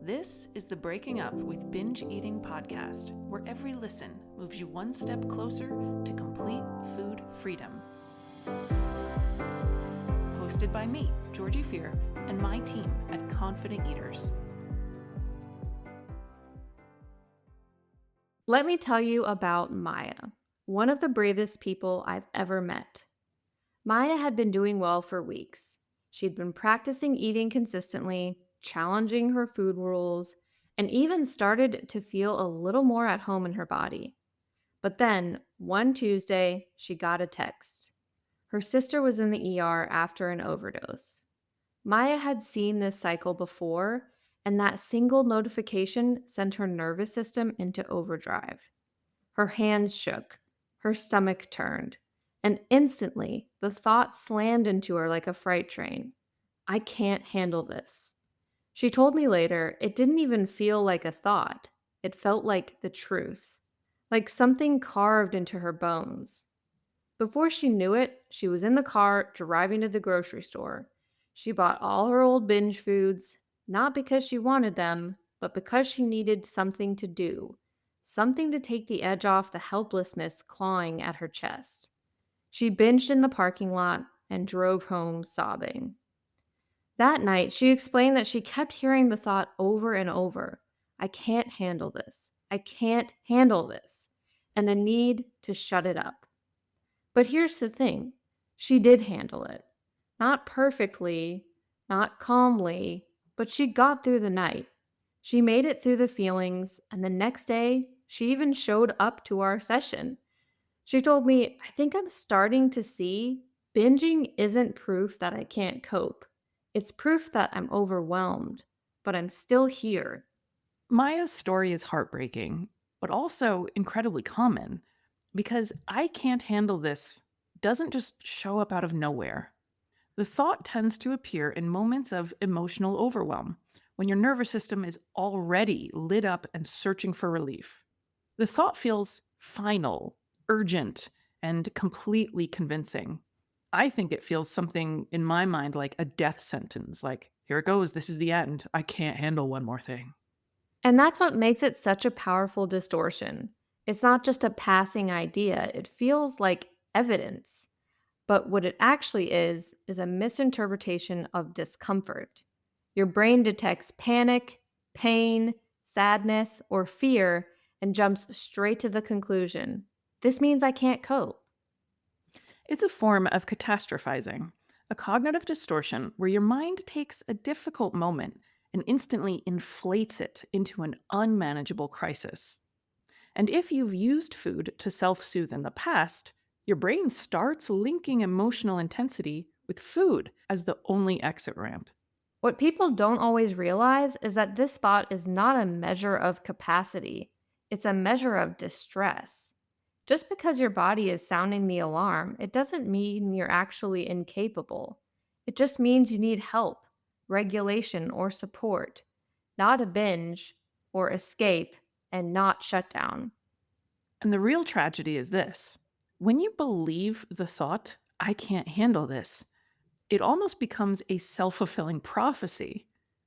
This is the Breaking Up with Binge Eating podcast, where every listen moves you one step closer to complete food freedom. Hosted by me, Georgie Fear, and my team at Confident Eaters. Let me tell you about Maya, one of the bravest people I've ever met. Maya had been doing well for weeks. She'd been practicing eating consistently, challenging her food rules, and even started to feel a little more at home in her body. But then, one Tuesday, she got a text. Her sister was in the ER after an overdose. Maya had seen this cycle before, and that single notification sent her nervous system into overdrive. Her hands shook, her stomach turned, and instantly the thought slammed into her like a freight train. I can't handle this. She told me later it didn't even feel like a thought. It felt like the truth, like something carved into her bones. Before she knew it, she was in the car driving to the grocery store. She bought all her old binge foods, not because she wanted them, but because she needed something to do, something to take the edge off the helplessness clawing at her chest. She binged in the parking lot and drove home sobbing. That night, she explained that she kept hearing the thought over and over, I can't handle this. I can't handle this, and the need to shut it up. But here's the thing, she did handle it. Not perfectly, not calmly, but she got through the night. She made it through the feelings, and the next day, she even showed up to our session. She told me, I think I'm starting to see binging isn't proof that I can't cope. It's proof that I'm overwhelmed, but I'm still here. Maya's story is heartbreaking, but also incredibly common, because I can't handle this doesn't just show up out of nowhere. The thought tends to appear in moments of emotional overwhelm, when your nervous system is already lit up and searching for relief. The thought feels final, urgent, and completely convincing. I think it feels something in my mind like a death sentence, like, here it goes, this is the end, I can't handle one more thing. And that's what makes it such a powerful distortion. It's not just a passing idea, it feels like evidence. But what it actually is a misinterpretation of discomfort. Your brain detects panic, pain, sadness, or fear and jumps straight to the conclusion. This means I can't cope. It's a form of catastrophizing, a cognitive distortion where your mind takes a difficult moment and instantly inflates it into an unmanageable crisis. And if you've used food to self soothe in the past, your brain starts linking emotional intensity with food as the only exit ramp. What people don't always realize is that this thought is not a measure of capacity, it's a measure of distress. Just because your body is sounding the alarm, it doesn't mean you're actually incapable. It just means you need help, regulation, or support, not a binge or escape and not shutdown. And the real tragedy is this: when you believe the thought, I can't handle this, it almost becomes a self fulfilling prophecy.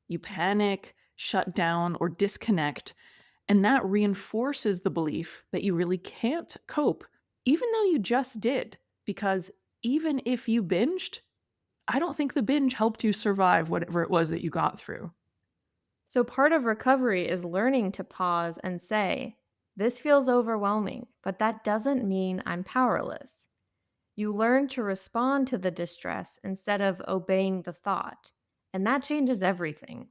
You panic, shut down, or disconnect, and that reinforces the belief that you really can't cope, even though you just did. Because even if you binged, I don't think the binge helped you survive whatever it was that you got through. So, part of recovery is learning to pause and say, this feels overwhelming, but that doesn't mean I'm powerless. You learn to respond to the distress instead of obeying the thought, and that changes everything.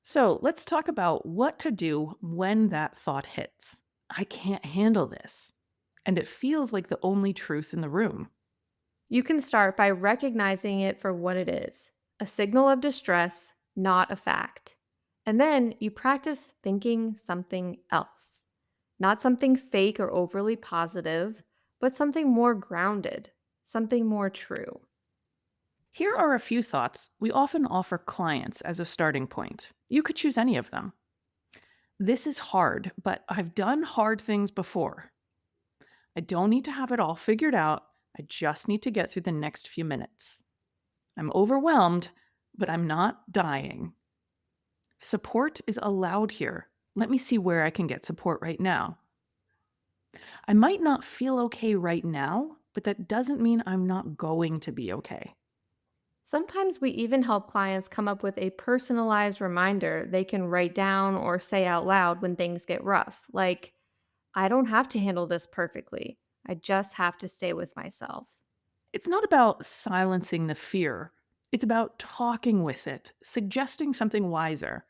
So let's talk about what to do when that thought hits. I can't handle this. And it feels like the only truth in the room. You can start by recognizing it for what it is, a signal of distress, not a fact. And then you practice thinking something else. Not something fake or overly positive, but something more grounded, something more true. Here are a few thoughts we often offer clients as a starting point. You could choose any of them. This is hard, but I've done hard things before. I don't need to have it all figured out. I just need to get through the next few minutes. I'm overwhelmed, but I'm not dying. Support is allowed here. Let me see where I can get support right now. I might not feel okay right now, but that doesn't mean I'm not going to be okay. Sometimes we even help clients come up with a personalized reminder they can write down or say out loud when things get rough, like, I don't have to handle this perfectly. I just have to stay with myself. It's not about silencing the fear, it's about talking with it, suggesting something wiser.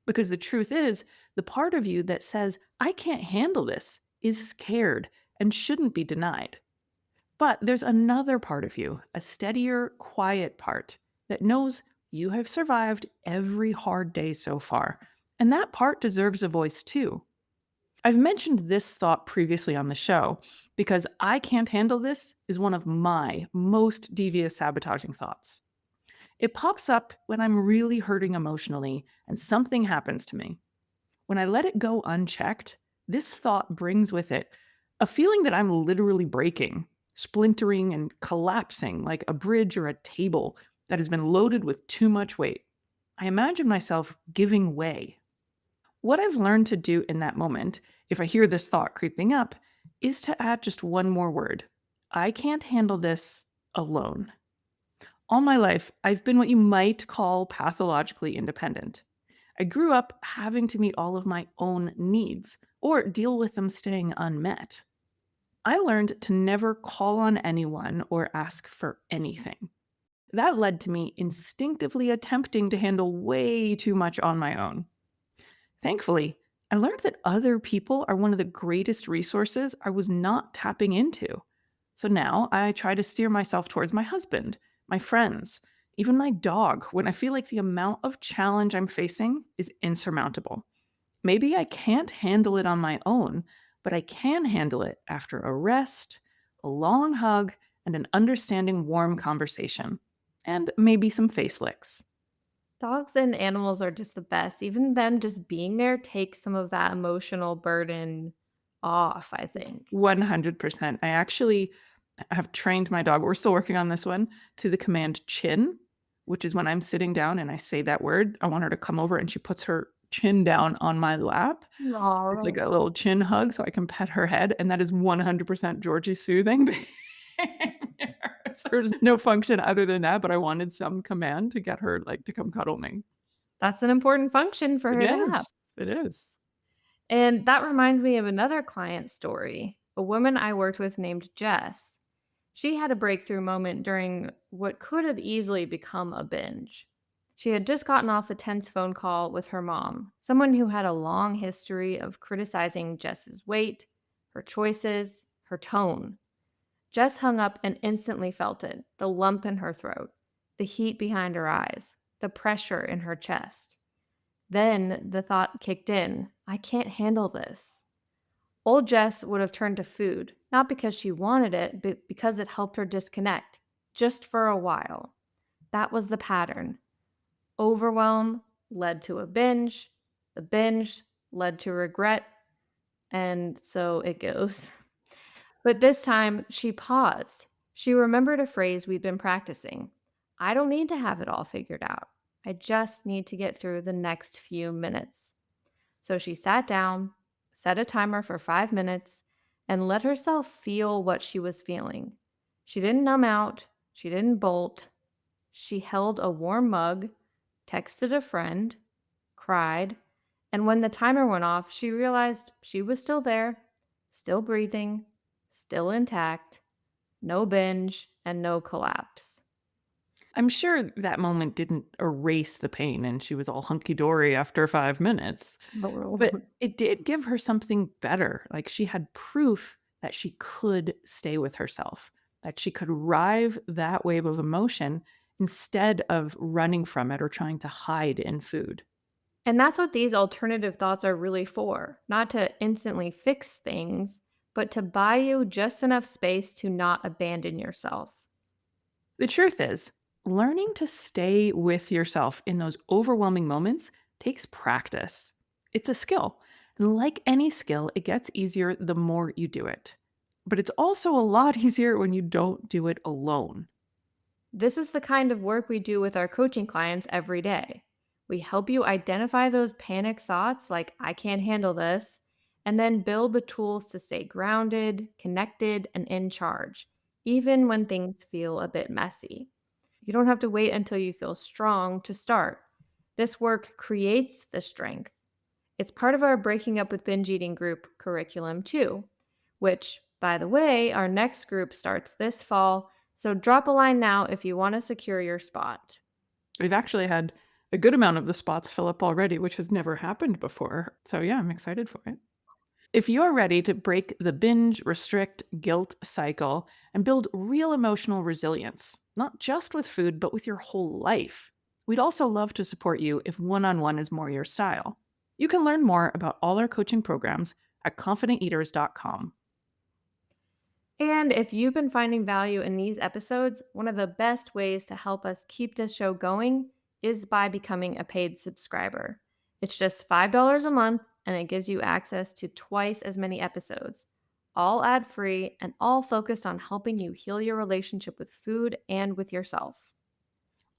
Because the truth is, the part of you that says, I can't handle this, is scared and shouldn't be denied. But there's another part of you, a steadier, quiet part, that knows you have survived every hard day so far. And that part deserves a voice too. I've mentioned this thought previously on the show because I can't handle this is one of my most devious sabotaging thoughts. It pops up when I'm really hurting emotionally and something happens to me. When I let it go unchecked, this thought brings with it a feeling that I'm literally breaking, splintering, and collapsing like a bridge or a table that has been loaded with too much weight. I imagine myself giving way. What I've learned to do in that moment, if I hear this thought creeping up, is to add just one more word. I can't handle this alone. All my life, I've been what you might call pathologically independent. I grew up having to meet all of my own needs or deal with them staying unmet. I learned to never call on anyone or ask for anything. That led to me instinctively attempting to handle way too much on my own. Thankfully, I learned that other people are one of the greatest resources I was not tapping into. So now I try to steer myself towards my husband, my friends, even my dog when I feel like the amount of challenge I'm facing is insurmountable. Maybe I can't handle it on my own, but I can handle it after a rest, a long hug, and an understanding, warm conversation. And maybe some face licks. Dogs and animals are just the best. Even them just being there takes some of that emotional burden off, I think. 100%. I actually have trained my dog, we're still working on this one, to the command chin, which is when I'm sitting down and I say that word, I want her to come over and she puts her chin down on my lap. It's Oh, like a little chin hug so I can pet her head, and that is 100% Georgie soothing behavior. There's no function other than that, but I wanted some command to get her, like, to come cuddle me. that's an important function for It her to have. is. It is. And that reminds me of another client story, a woman I worked with named Jess. She had a breakthrough moment during what could have easily become a binge. She had just gotten off a tense phone call with her mom, someone who had a long history of criticizing Jess's weight, her choices, her tone. Jess hung up and instantly felt it, the lump in her throat, the heat behind her eyes, the pressure in her chest. Then the thought kicked in, I can't handle this. Old Jess would have turned to food, not because she wanted it, but because it helped her disconnect, just for a while. That was the pattern. Overwhelm led to a binge, the binge led to regret, and so it goes. But this time, she paused. She remembered a phrase we'd been practicing. I don't need to have it all figured out. I just need to get through the next few minutes. So she sat down, set a timer for 5 minutes, and let herself feel what she was feeling. She didn't numb out, she didn't bolt. She held a warm mug, texted a friend, cried, and when the timer went off, she realized she was still there, still breathing, still intact, no binge, and no collapse. I'm sure that moment didn't erase the pain and she was all hunky dory after 5 minutes, but it did give her something better. Like she had proof that she could stay with herself, that she could rive that wave of emotion instead of running from it or trying to hide in food. And that's what these alternative thoughts are really for, not to instantly fix things, but to buy you just enough space to not abandon yourself. The truth is, learning to stay with yourself in those overwhelming moments takes practice. It's a skill. And like any skill, it gets easier the more you do it. But it's also a lot easier when you don't do it alone. This is the kind of work we do with our coaching clients every day. We help you identify those panic thoughts like, I can't handle this, and then build the tools to stay grounded, connected, and in charge, even when things feel a bit messy. You don't have to wait until you feel strong to start. This work creates the strength. It's part of our Breaking Up with Binge Eating group curriculum, too, which, by the way, our next group starts this fall. So drop a line now if you want to secure your spot. We've actually had a good amount of the spots fill up already, which has never happened before. So, yeah, I'm excited for it. If you're ready to break the binge, restrict, guilt cycle and build real emotional resilience, not just with food, but with your whole life, we'd also love to support you if one on one is more your style. You can learn more about all our coaching programs at confidenteaters.com. And if you've been finding value in these episodes, one of the best ways to help us keep this show going is by becoming a paid subscriber. It's just $5 a month, and it gives you access to twice as many episodes, all ad free and all focused on helping you heal your relationship with food and with yourself.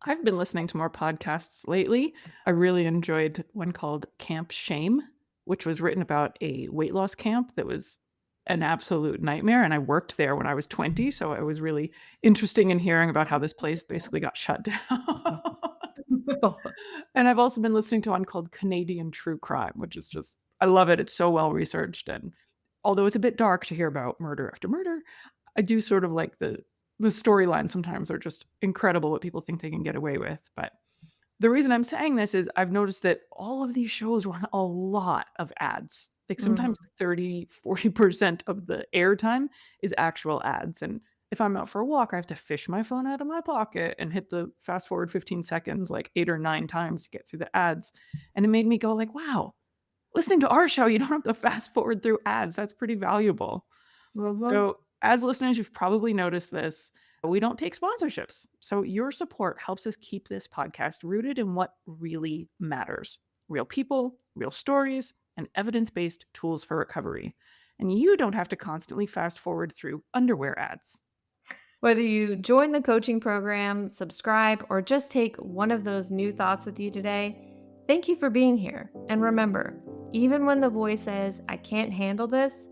I've been listening to more podcasts lately. I really enjoyed one called Camp Shame, which was written about a weight loss camp that was an absolute nightmare. And I worked there when I was 20. So it was really interesting in hearing about how this place basically got shut down. And I've also been listening to one called Canadian True Crime, which is just, I love it. It's so well researched. And although it's a bit dark to hear about murder after murder, I do sort of like the storylines sometimes are just incredible what people think they can get away with. But the reason I'm saying this is I've noticed that all of these shows run a lot of ads. Like Mhm. sometimes 30-40% of the airtime is actual ads. And if I'm out for a walk, I have to fish my phone out of my pocket and hit the fast forward 15 seconds like 8 or 9 times to get through the ads. And it made me go like, wow, listening to our show, you don't have to fast forward through ads. That's pretty valuable. Mhm. So, as listeners, you've probably noticed this. We don't take sponsorships. So, your support helps us keep this podcast rooted in what really matters: real people, real stories, and evidence based tools for recovery. And you don't have to constantly fast forward through underwear ads. Whether you join the coaching program, subscribe, or just take one of those new thoughts with you today, thank you for being here. And remember, even when the voice says, I can't handle this,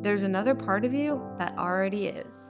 there's another part of you that already is.